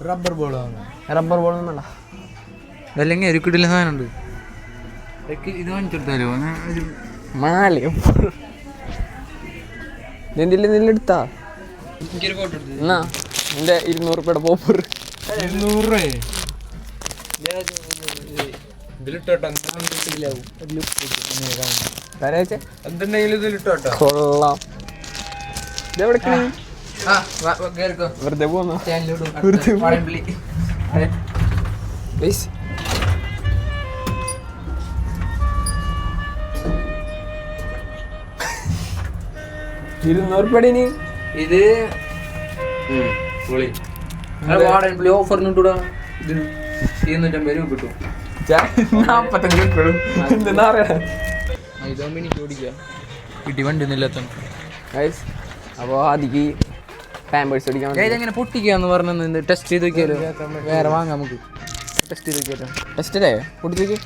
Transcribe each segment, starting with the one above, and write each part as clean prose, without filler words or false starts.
Rubber ball ഒന്നും വേണ്ട. അല്ലെങ്കിൽ ഒരു കിടില സാധനമുണ്ട്. ഇത് വാങ്ങിച്ചെടുത്താലോ ഒരു മാല നെല്ലെടുത്താ എന്നാ എൻ്റെ 200 രൂപയുടെ പോപ്പർ 200 രൂപ എന്തുണ്ടെങ്കിലും ഇതിലിട്ടോട്ടോ. കൊള്ളാം. ഇതെവിടെ വെറുതെ പോന്ന 200 രൂപ. ഇത് ഓഫറിന് കിട്ടൂടാ. ഇതിന് 250 രൂപ കിട്ടും. 45 കിട്ടും. എന്താ പറയാ കിട്ടി വണ്ടി ഒന്നുമില്ലാത്ത. അപ്പോൾ അതിക്ക് പാമ്പേഴ്സ് അടിക്കാൻ ഇതെങ്ങനെ പൊട്ടിക്കാന്ന് പറഞ്ഞ ടെസ്റ്റ് ചെയ്ത് നോക്കിയാലോ? വേറെ വാങ്ങാം നമുക്ക്. ടെസ്റ്റ് ചെയ്ത് നോക്കിയാലോ? ടെസ്റ്റ് അല്ലേ പൊട്ടിച്ചേക്ക്.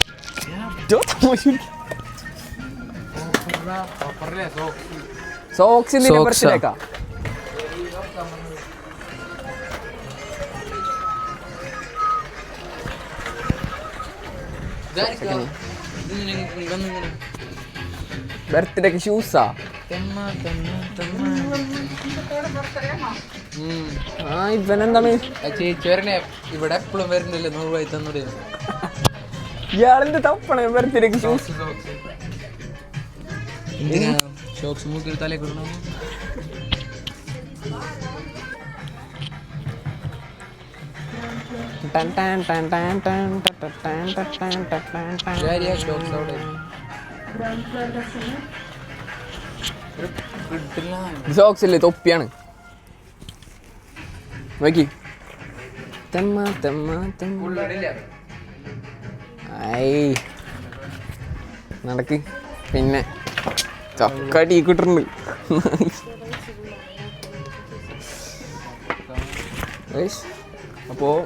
സോക്സ് ബർത്ത്ഡേക്കാ ബർത്ത്ഡേക്ക് ഷൂസാ. ഇവനെന്താണ് ചേച്ചി വരണേ ഇവിടെ എപ്പോഴും വരുന്നില്ല. 100 രൂപ തന്നൂടെ? ഇയാളെന്ത് തപ്പണേ ബർത്ത്ഡേക്ക് ഷൂസ്? ഷോക്സ് മൂക്കിൽ തലേ കിടണം. സോക്സ് ഇല്ലേ? തൊപ്പിയാണ്. നോക്കി നടക്ക്. പിന്നെ ചക്കടി കിട്ടുന്നുണ്ട്. അപ്പോൾ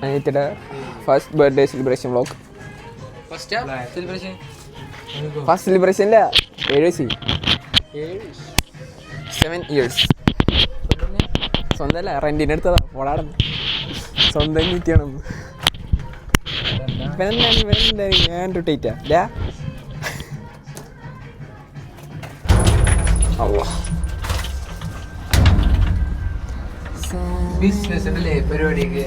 അനിയത്തിയുടെ first birthday celebration vlog. First celebration ഇല്ല, 7 വയസ്സ് 7 years. സ്വന്തമല്ല, റെന്റിന് എടുത്തതാ. ഓടാടുന്നു സ്വന്തം നീറ്റിയാണ്. ഞാൻ റൊട്ടേറ്റാ ബിസിനസ് അല്ലേ പരിപാടിക്ക്.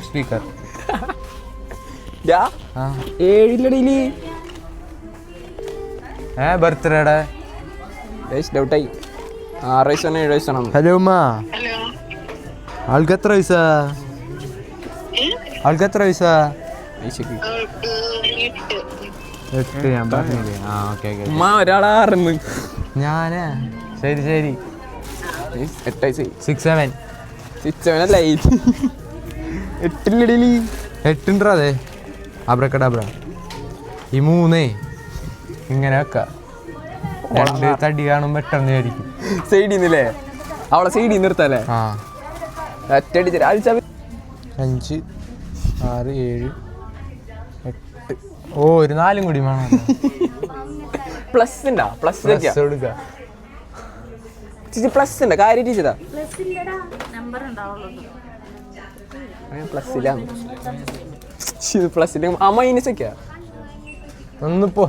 സ്പീക്കർ 7 ബർത്ത്ഡേടെ ഡൗട്ടായി. 6 വയസ്സാണ് 7 വയസ്സാണ്. ഹലോ ഉമ്മ, ആൾക്ക് എത്ര വയസ്സാ? ആൾക്ക് എത്ര വയസ്സാ? 8. ഞാൻ പറഞ്ഞില്ലേ? ആ ഓക്കെ ഓക്കെ. ഉമ്മ ഒരാളാറുന്നു. ഞാനാ? ശരി ശരി. 8 വയസ്സായി. 6 7 അല്ല 8 8 അതെ. അബ്രക്കടബ്ര. ഈ 3 ഇങ്ങനെ വെക്കാം. 2 തടി കാണും പെട്ടെന്ന് ആയിരിക്കും. സൈഡിൽ നിന്നല്ലേ? അവളെ സൈഡിൽ നിർത്തല്ലേ? ആ 5 6 7 8. ഓ ഒരു 4 കൂടി വേണം. പ്ലസ് ഉണ്ടാ? പ്ലസ് കൊടുക്ക. ചേച്ചി പ്ലസ് ഉണ്ടോ? കാര്യം ടീച്ചറാ പ്ലസ് ഇല്ല. പ്ലസ് ഇല്ല. ആ മൈനസ് ഒക്കെയാ ഒന്നിപ്പോ.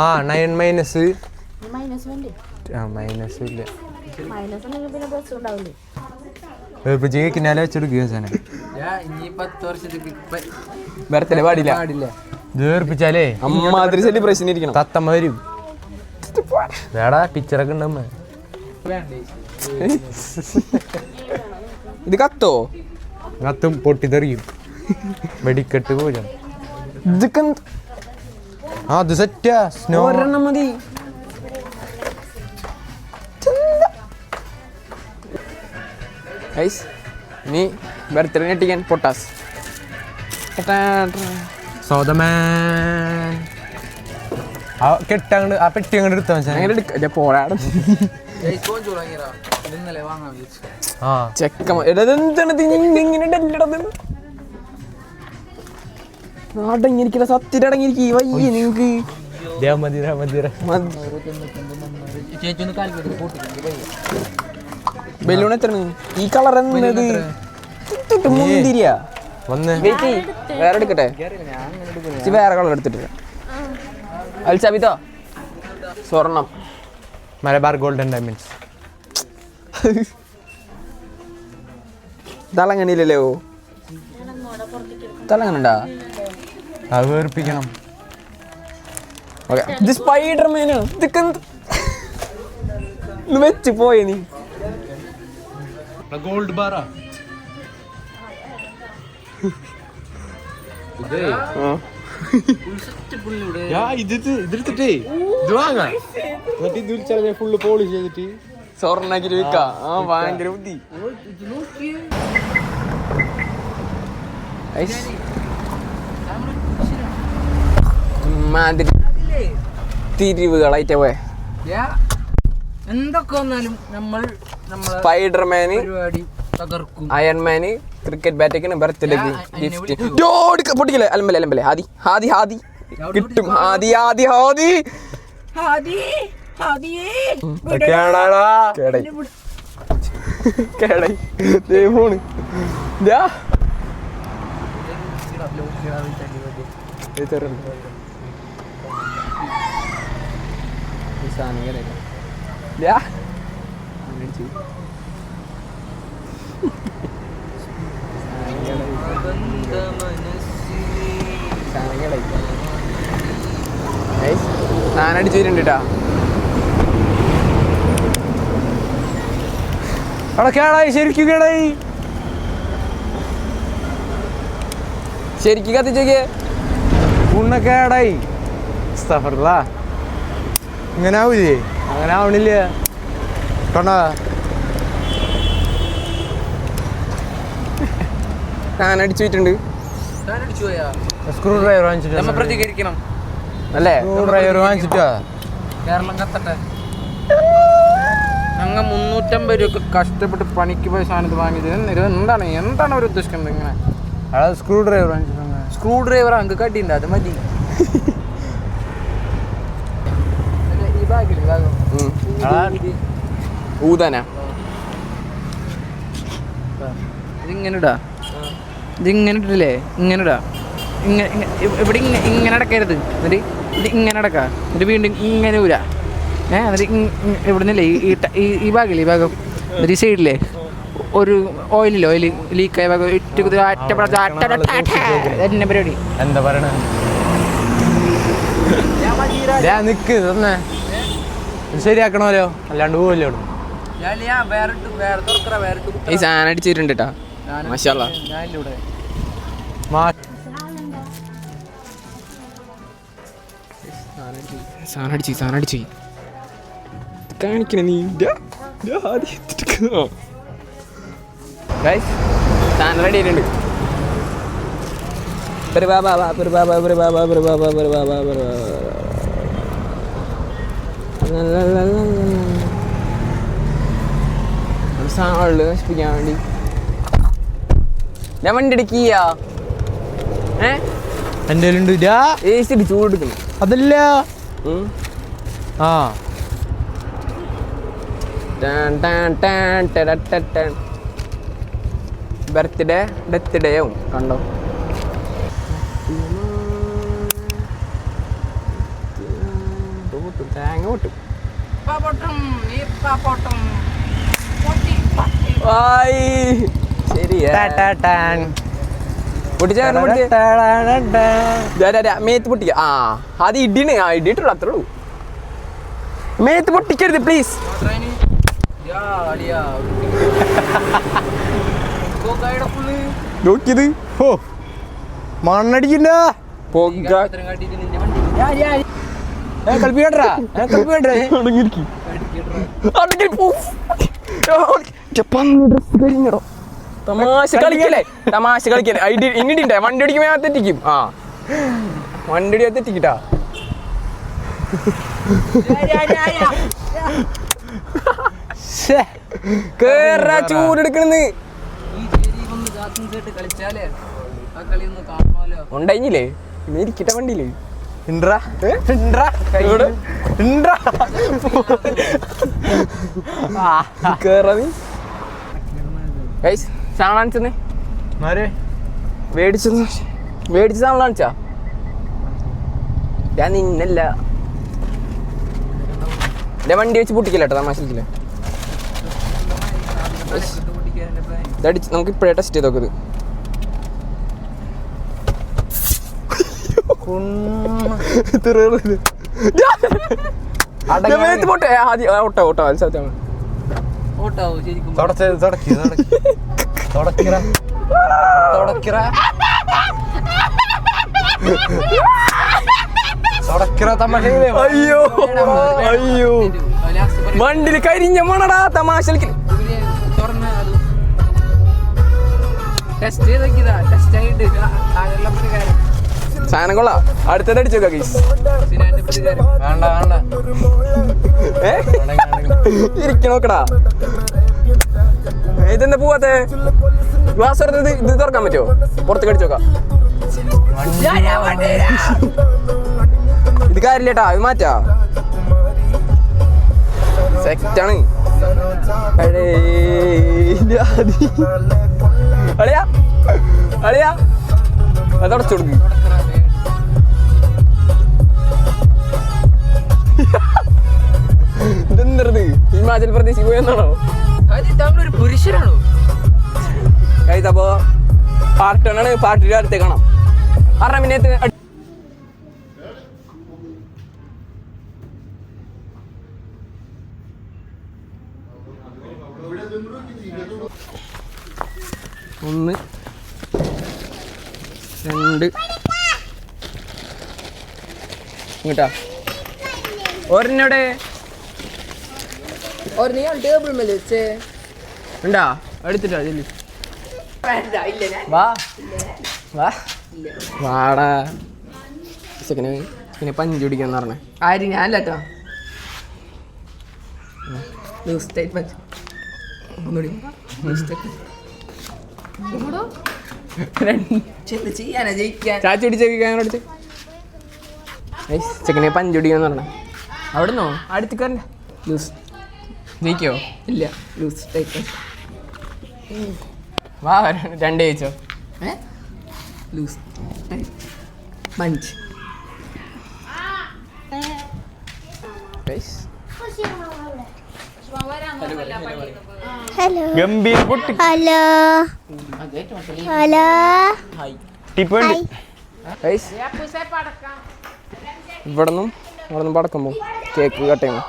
ആ 9 മൈനസ്. മൈനസ് ഇല്ല. വെച്ചെടുക്കുക സാധനം. ബർത്ത്ഡേ പാടില്ല. ദീർപ്പിച്ചാലേ അമ്മാതിരി സെലിബ്രേഷൻ ഇരിക്കണം. തത്തമ്മ വരും. വേടാ ടീച്ചറൊക്കെ ഉണ്ടമ്മ. ഇത് കത്തോ? കത്തും പൊട്ടിത്തെറിയും. വെടിക്കെട്ട് പോലും. ഇതൊക്കെ അത് സെറ്റാ. സ്നോ ഒരെണ്ണം മതി. ഇനി ബർത്ത്ഡേ ഞെട്ടിക്കാൻ പൊട്ടാസ്. കെട്ടങ്ങോട്ട് ആ പെട്ടി അങ്ങോട്ട് എടുത്താ മച്ചാ. അങ്ങനെ എടുക്ക പോരാടും ഇന്നലെ വാങ്ങാൻ വിളിച്ചു. ആ ചെക്കൻ ഇങ്ങനെ നാടങ്ങിയിരിക്കുന്ന സത്യടങ്ങിയിരിക്കും വയ്യ നിങ്ങക്ക് മതിര മതിര ചേച്ചി ഒന്ന് കാൽക്കുലേറ്റ് കൂട്ടിട്ടുണ്ട്. ബലൂൺ എത്ര ഈ കളർ എന്നത് മുന്തിരിയാ വന്ന് വെയിറ്റ് വേറെ എടുക്കട്ടെ വേറെ കളർ എടുത്തിട്ട് അൽസാബിതോ സ്വർണം മലബാർ ഗോൾഡൻ ഡയമണ്ട്സ്. തലങ്ങനില്ലല്ലോ തലങ്ങനുണ്ടാ അത് വേർപ്പിക്കണം. ഇത് സ്പൈഡർമാനോ ഇതൊക്കെ വെച്ച് പോയ നീ ഗോൾഡ് ബാറാ ഇതെടുത്തിട്ടേ ഇത് വാങ്ങാം. എന്നിട്ട് ഇതിൽ ചില ഫുള്ള് പോളിഷ് ചെയ്തിട്ട് സ്വർണ്ണാക്കിട്ട് വിൽക്കാം. ആ ഭയങ്കര ബുദ്ധി. മാതിരി തിരിവുകളായിട്ട് പോയെ എന്തൊക്കെ വന്നാലും നമ്മൾ സ്പൈഡർമാന് പരിപാടി തകർക്കും. അയൺമാന് ക്രിക്കറ്റ് ബാറ്റൊക്കെ ബർത്ത്ഡേക്ക് ഗിഫ്റ്റ് പൊട്ടിക്കല്ലേ അലമ്പല്ലേ അലമ്പല്ലേ ഹാദി ഹാദി ഹാദി കിട്ടും ഹാദി ഹാദി ഹാദി കേടായി കേടായി ഫോണ് സാധനടിച്ചിട്ടുണ്ട് കേട്ടാ. അവിടെ കേടായി ശരിക്കും കേടായി. ശരിക്കും കത്തിച്ചോക്കിയേ ഉണ്ണ കേടായി. ഇങ്ങനെ ആവൂലേ? അങ്ങനെ ആവണില്ല. കണ്ടാ സാധനടിച്ചു പോയിട്ടുണ്ട്. സ്ക്രൂ ഡ്രൈവർ വാങ്ങിച്ചിട്ട് നമ്മ പ്രതികരിക്കണം അല്ലേ? സ്ക്രൂ ഡ്രൈവർ വാങ്ങിച്ചിട്ടാ കേരളം കത്തട്ടെ. ഞങ്ങൾ 350 രൂപ കഷ്ടപ്പെട്ട് പണിക്ക് പോയ സാധനത്ത് വാങ്ങിയത് എന്താണ് എന്താണ് അവർ ഉദ്ദേശിക്കുന്നത്? ഇങ്ങനെ അയാൾ സ്ക്രൂ ഡ്രൈവർ വാങ്ങിച്ചിട്ടുണ്ട്. സ്ക്രൂ ഡ്രൈവർ അങ്ങ് കട്ടിയുണ്ട്, അത് മതി. ഈ ബാഗില് ഊതാനാ ഇതിങ്ങനെ ഇടാ, ഇതിങ്ങനെ ഇട്ടില്ലേ, ഇങ്ങനെ ഇടാ, ഇവിടെ ഇങ്ങനെ അടക്കരുത്. എന്നിട്ട് ഇത് ഇങ്ങനെ അടക്കാം, എന്നിട്ട് വീണ്ടും ഇങ്ങനെ ഊരാ. എന്നിട്ട് ഇവിടെ നിന്നില്ലേ ഈ ഭാഗമില്ലേ, ഈ ഭാഗം എന്നിട്ട് ഈ സൈഡില്ലേ ഒരു ഓയിലില്ലേ, ഓയിൽ ലീക്കായ ഭാഗം എന്നെ പരിപാടി. എന്താ പറയണ നിക്ക് തന്നെ ശരിയാക്കണമല്ലോ, അല്ലാണ്ട് പോവല്ലോ. ഈ സാധനം അടിച്ചിട്ടുണ്ട് കേട്ടാ. മാഷാഅല്ലാ. സാധനം അടിച്ചു കാണിക്കണ നീ. സാധനം റെഡി ആയിട്ടുണ്ട്. സാധനമുള്ളു നശിപ്പിക്കാൻ വേണ്ടി ഞാൻ വണ്ടി എടുക്കിയ എൻ്റെ എ സി ചൂടെടുക്കുന്നു. അതല്ല ആ ബർത്ത്ഡേ ഡെത്ത് ഡേ ആവും കണ്ടോ. തേങ്ങ പൊട്ടും. മേത്ത് പൊട്ടിക്ക. ആ അത് ഇടിന് ഇടിയിട്ടുള്ളൂ, അത്രേ ഉള്ളൂ. മേത്ത് പൊട്ടിക്കരുത് പ്ലീസ്. നോക്കിയത് ഓ മണ്ണടിക്കില്ല. കളിപ്പിക്കട്ടാ തമാശ കളിക്കല്ലേ, തമാശ കളിക്കല്ലേ. ഇന്നിട്ടിണ്ടേ വണ്ടി ഓടിക്കുമ്പോ തെറ്റിക്കും. ആ വണ്ടി ഓടിയാ തെറ്റിക്കിട്ടാ. കേറാ ചൂടെടുക്കണെന്ന് കളിച്ചാലേ ആ കളി ഒന്ന് കാണണമല്ലോ. ഉണ്ടായില്ലേ ഇരിക്കട്ടെ വണ്ടിയില് കേറാ നീ സാധനം കാണിച്ചെന്നേ മേടിച്ച സാധനം കാണിച്ചാ ഞാൻ നിന്നല്ല എന്റെ വണ്ടി വെച്ച് പൊട്ടിക്കില്ല കേട്ടോ തമാശിക്കില്ല. ഇതടിച്ച് നമുക്ക് ഇപ്പോഴേ ടെസ്റ്റ് ചെയ്ത് നോക്കത്. പോട്ടെ ആദ്യം ഓട്ടോ ഓട്ടോ മത്സരത്താണ് ഓട്ടാവോ ശരിക്കും? അയ്യോ അയ്യോ വണ്ടില് കരിഞ്ഞ മണടാ തമാശ സാധനം കൊള്ളാം. അടുത്തത് അടിച്ചോക്കാ ഗൈസ്. ഇരിക്കണോക്കടാ. ഇതെന്താ പോവാത്തെ? ഗ്ലാസ് തുറന്നത് ഇത് തുറക്കാൻ പറ്റുമോ? പുറത്ത് കടിച്ചോക്കാം. ഇത് കാര്യമില്ലേട്ടാ, ഇത് മാറ്റാ. സെറ്റാണ്. അളിയാ അളിയാ അത് അടച്ചു കൊടുക്ക്. ഇതെന്തത് ഹിമാചൽ പ്രദേശിൽ പോയെന്നാണോ? ഒരു പുരുഷനാണോ? അപ്പോ പാർട്ട് 1 ആണ്. പാർട്ട് 2 അടുത്തേ കാണാം. 6 മിനിറ്റ് ഒന്ന് 2 ഇങ്ങട്ടാ ഒരെണ്ണോടെ ടേബിൾ മേലെ വെച്ചേ ഉണ്ടാ എടുത്തിട്ടാ ചെല്ലി വാ വാ വാടാ പിന്നെ പഞ്ച് പിടിക്കാന്ന് പറഞ്ഞേ. ആര്? ഞാനല്ലോ. ചെയ്യാനാ ജയിക്കാൻ ചാച്ചി പിടിച്ചേക്കാനോട് ചെക്കനെ പഞ്ച് പിടിക്കാന്ന് പറഞ്ഞേ. അവിടുന്നോ അടുത്ത് കയറണ്ട. ലൂസ് ജയിക്കോ? ഇല്ല. ലൂസ് ടൈപ്പ് വാ 2 ജയിച്ചോ? Loose type punch. ഹലോ ഗംഭീര പൊട്ടി ഹലോ ഹലോ ടിപ്പുണ്ട്. ഇവിടെന്നും പടക്കുമ്പോൾ കേക്ക് കട്ട് ചെയ്യുമ്പോൾ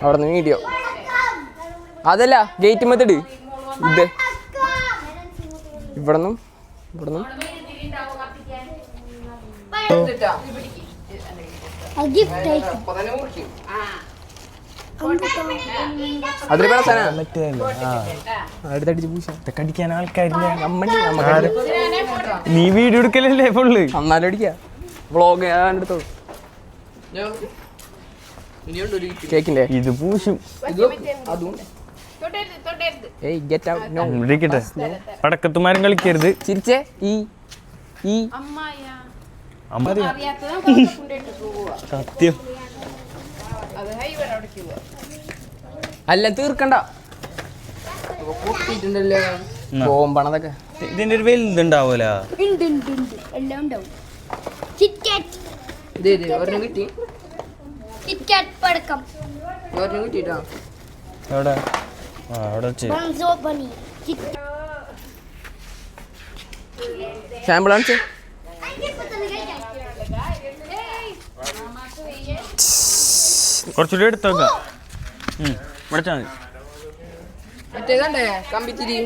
അവിടെ നിന്ന് വീഡിയോ. അതല്ല ഗേറ്റ് മെത്തഡ് ഇത്. ഇവിടെന്നും ഗിഫ്റ്റ് അതിൽ വേണം സാധനം അടുത്തടിച്ച് പൂശ കടിക്കാൻ ആൾക്കാരില്ല. നമുക്ക് നീ വീഡിയോ എടുക്കലല്ലേ ഫുള്ള്? എന്നാലും അടിക്കുക. വ്ളോഗ് ഞാൻ എടുത്തോളൂ. കേക്കിന്റെ ഇത് പൂശും. ഏയ് ഗെറ്റ് ഔട്ട്. നോ ഇരിക്കട്ടെ. പടക്കത്തുമാരും കളിക്കരുത്. ചിരിച്ചേ. ഈ സത്യം അല്ല തീർക്കണ്ട. പൊട്ടിട്ടുണ്ടല്ലോ ബോംബാണതൊക്കെ. ഇതിന്റെ ഒരു വലുതുണ്ടാവൂല. എല്ലാം ഉണ്ടാവും. കിറ്റ്കാറ്റ് ഒരെണ്ണം കിട്ടി. കിറ്റ്കാറ്റ് പടക്കം ഒരെണ്ണം കിട്ടിട്ടോ. എവിടെ? ആ അവിടെ വെച്ച് ബൺസോ ബണി സാമ്പിൾ കാണിച്ചേ. കുറച്ചുകൂടി എടുത്ത് വെക്കാം. വിളിച്ചാൽ മതി. മറ്റേതാണ്ടേ കമ്പിത്തിരി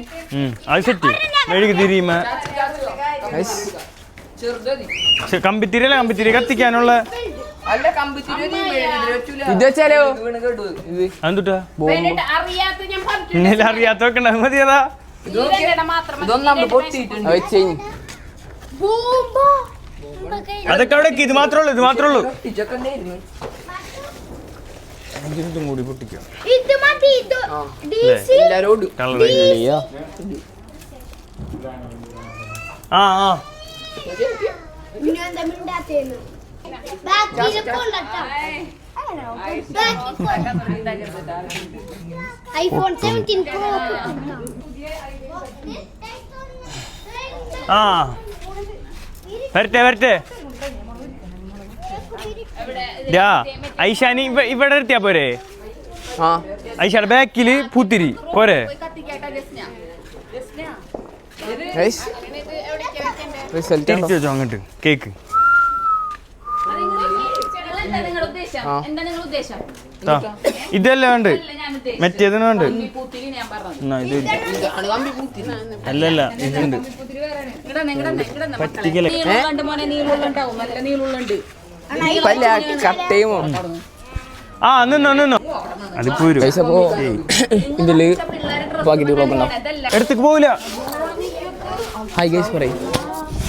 അത് സെറ്റ് മെഴുകി തിരിയുമ ചെറുതതി. കമ്പിത്തിരിയല്ല, കമ്പിത്തിരി കത്തിക്കാനുള്ള. അല്ല കമ്പിത്തിരി ഇത് വെച്ചാലോ അതെന്തുട്ടാ അറിയാത്ത ഇന്നലെ അറിയാത്ത വെക്കണ്ട മതിയതാ. ഇതൊന്നും നമ്മൾ പൊട്ടിയിട്ടുണ്ട്. വെച്ച് അതൊക്കെ അവിടെ ഇത് മാത്രമേ ഉള്ളൂ ഇതും കൂടി പൊട്ടിക്കാം ഇത് മതി ഇത് ഡിസി ആ ഞാൻ തമ്മിണ്ടാത്തേന്നു ബാക്കിൽ കൊണ്ടട്ടാ ഐഫോൺ 17 പ്രോ ആ വരട്ടെ ഐഷാനി ഇവിടെ എത്തിയാ പോരെ ആ ഐഷാടെ ബാക്കില് പൂത്തിരി പോരെ റിസൾട്ട് തിരിച്ചു വെച്ചോ അങ്ങോട്ട് കേക്ക് ഇതെല്ലാം ഉണ്ട് മറ്റേതിനും ഉണ്ട് അല്ലല്ല ഇതുണ്ട് പറ്റിക്കല കട്ടയുമോ ആ നിന്നോ അതിപ്പോ ഇതില് പകുതി ബ്ലോക്ക് ഉണ്ടാവും എടുത്തേക്ക് പോവില്ല ഹായ് ഗൈസ് പറയും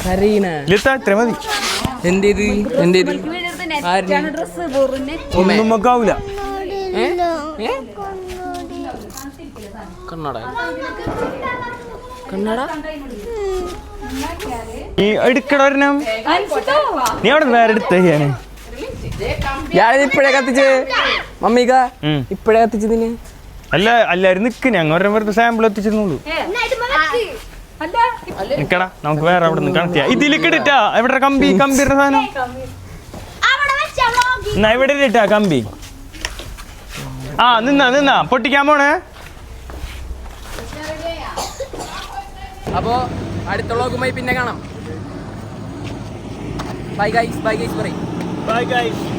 കരീന ലിത്ത ഇത്ര മതി എന്തേത് ഒന്നും നമുക്കാവൂല കണ്ണട നീ എടുക്കട ഒരെണ്ണം നീ അവിടെ വേറെ എടുത്തേ ഞാൻ ഇപ്പഴേ കത്തിച്ച് മമ്മിക്ക ഇപ്പഴേ കത്തിച്ചതിന് അല്ല എല്ലാരും നിക്ക് ഞങ്ങൾ ഒരെണ്ണം വെറുതെ സാമ്പിൾ എത്തിച്ചിരുന്നുള്ളൂ നിക്കടാ നമുക്ക് വേറെ അവിടെ നിന്ന് കണക്ട് ചെയ്യാം ഇതിലേക്ക് ഇട്ടാ എവിടെ കമ്പിയുടെ സാധനം എന്നാ ഇവിടെ ഇട്ടാ കമ്പി ആ നിന്നാ പൊട്ടിക്കാൻ പോണേ അപ്പോ അടുത്ത വ്ളോഗുമായി പിന്നെ കാണാം ബൈ ഗൈസ് പറയും ബൈ ഗൈസ്